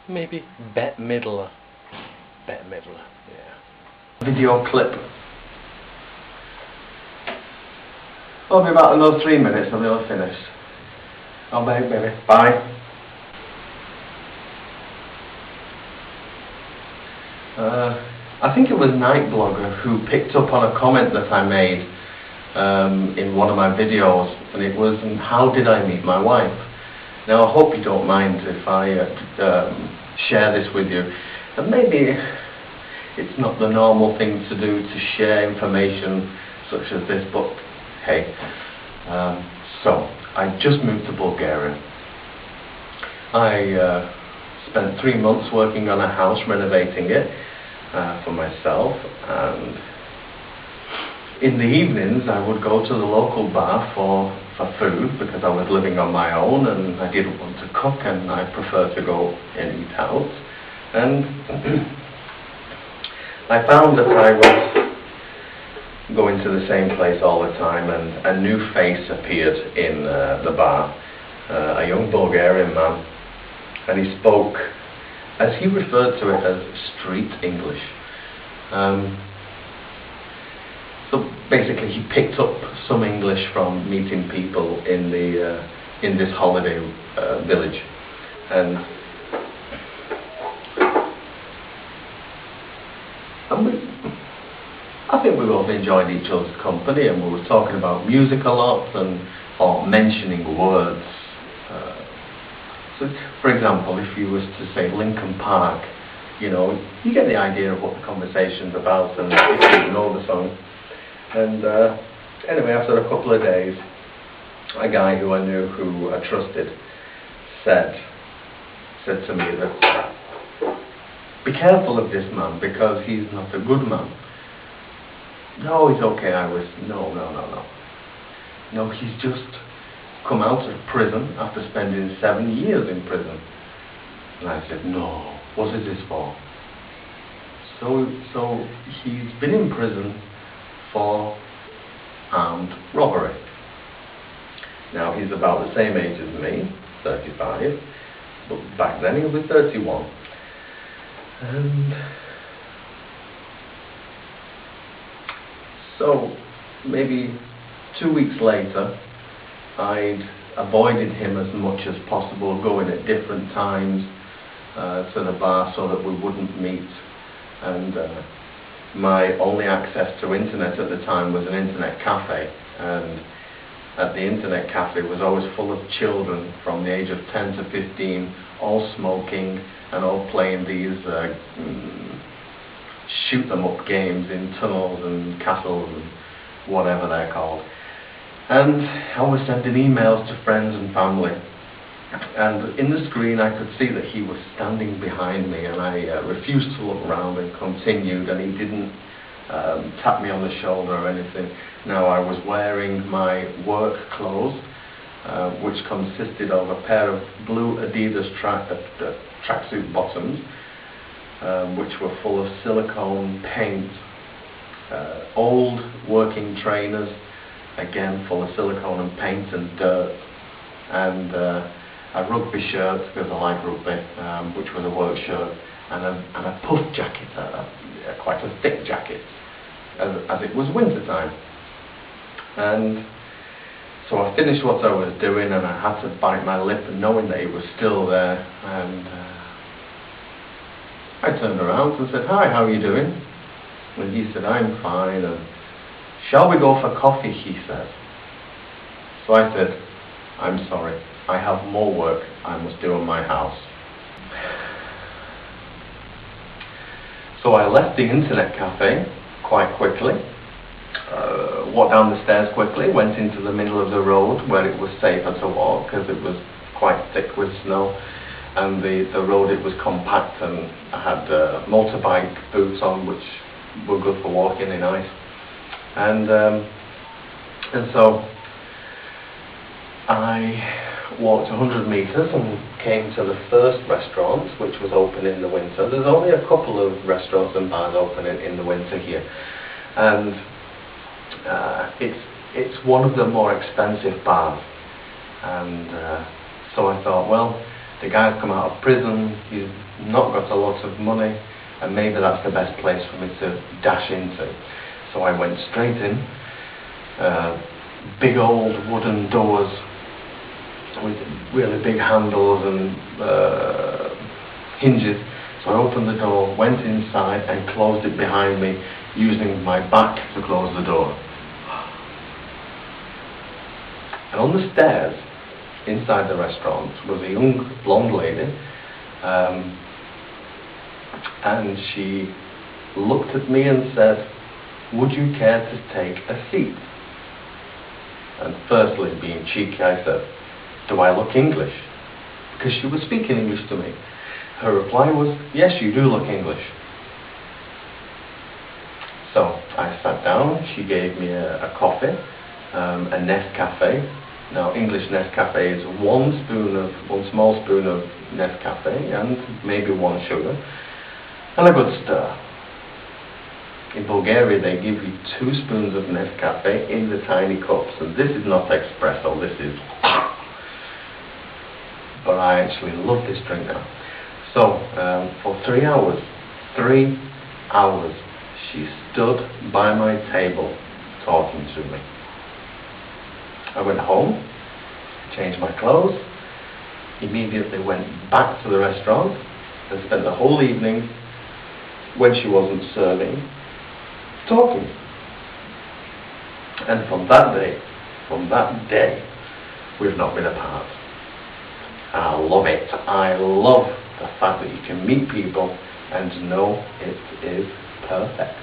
maybe Bette Midler. Bette Midler, yeah. Video clip. Probably about another 3 minutes and they'll finish. Oh, baby. Bye. I think it was Niteblogger who picked up on a comment that I made in one of my videos, and it was, how did I meet my wife? Now I hope you don't mind if I share this with you. And maybe it's not the normal thing to do, to share information such as this, but hey. So, I just moved to Bulgaria. I spent 3 months working on a house, renovating it for myself, and in the evenings I would go to the local bar for food, because I was living on my own and I didn't want to cook, and I preferred to go and eat out. And I found that I was going to the same place all the time, and a new face appeared in the bar, a young Bulgarian man, and he spoke, as he referred to it, as street English. So basically he picked up some English from meeting people in this holiday village, and I think we both enjoyed each other's company, and we were talking about music a lot, or mentioning words. So, for example, if you was to say Linkin Park, you know, you get the idea of what the conversation's about, and if you know the song. And anyway, after a couple of days, a guy who I knew, who I trusted, said to me that, be careful of this man, because he's not a good man. No, it's okay. I was, no. No, he's just come out of prison after spending 7 years in prison. And I said, no, what is this for? So he's been in prison for armed robbery. Now he's about the same age as me, 35, but back then he was 31. And so maybe 2 weeks later, I'd avoided him as much as possible, going at different times to the bar so that we wouldn't meet. And my only access to internet at the time was an internet cafe, and at the internet cafe was always full of children from the age of 10 to 15, all smoking and all playing these shoot-them-up games in tunnels and castles and whatever they're called. And I was sending emails to friends and family, and in the screen I could see that he was standing behind me, and I refused to look around and continued, and he didn't tap me on the shoulder or anything. Now I was wearing my work clothes, which consisted of a pair of blue Adidas tracksuit bottoms, which were full of silicone paint, old working trainers, again full of silicone and paint and dirt, and a rugby shirt, because I like rugby, which was a work shirt, and a puff jacket, quite a thick jacket, as it was winter time. And so I finished what I was doing, and I had to bite my lip, knowing that he was still there, and I turned around and said, hi, how are you doing? And he said, I'm fine. And shall we go for coffee, he said. So I said, I'm sorry, I have more work I must do in my house. So I left the internet cafe quite quickly, walked down the stairs quickly, went into the middle of the road where it was safer to walk, because it was quite thick with snow, and the road, it was compact, and I had motorbike boots on, which were good for walking in ice. And so I walked 100 meters and came to the first restaurant, which was open in the winter. There's only a couple of restaurants and bars open in the winter here, and it's one of the more expensive bars. And so I thought, well, the guy's come out of prison, he's not got a lot of money, and maybe that's the best place for me to dash into. So I went straight in, big old wooden doors with really big handles and hinges. So I opened the door, went inside and closed it behind me, using my back to close the door. And on the stairs inside the restaurant was a young blonde lady, and she looked at me and said, "Would you care to take a seat?" And firstly, being cheeky, I said, "Do I look English?" Because she was speaking English to me. Her reply was, "Yes, you do look English." So I sat down, she gave me a coffee, a Nescafe. Now English Nescafe is one small spoon of Nescafe and maybe one sugar, and a good stir. In Bulgaria they give you 2 spoons of Nescafe in the tiny cups, and this is not espresso, this is... But I actually love this drink now. So, for 3 hours, she stood by my table talking to me. I went home, changed my clothes, immediately went back to the restaurant and spent the whole evening, when she wasn't serving, talking. And from that day, we've not been apart. I love it. I love the fact that you can meet people and know it is perfect.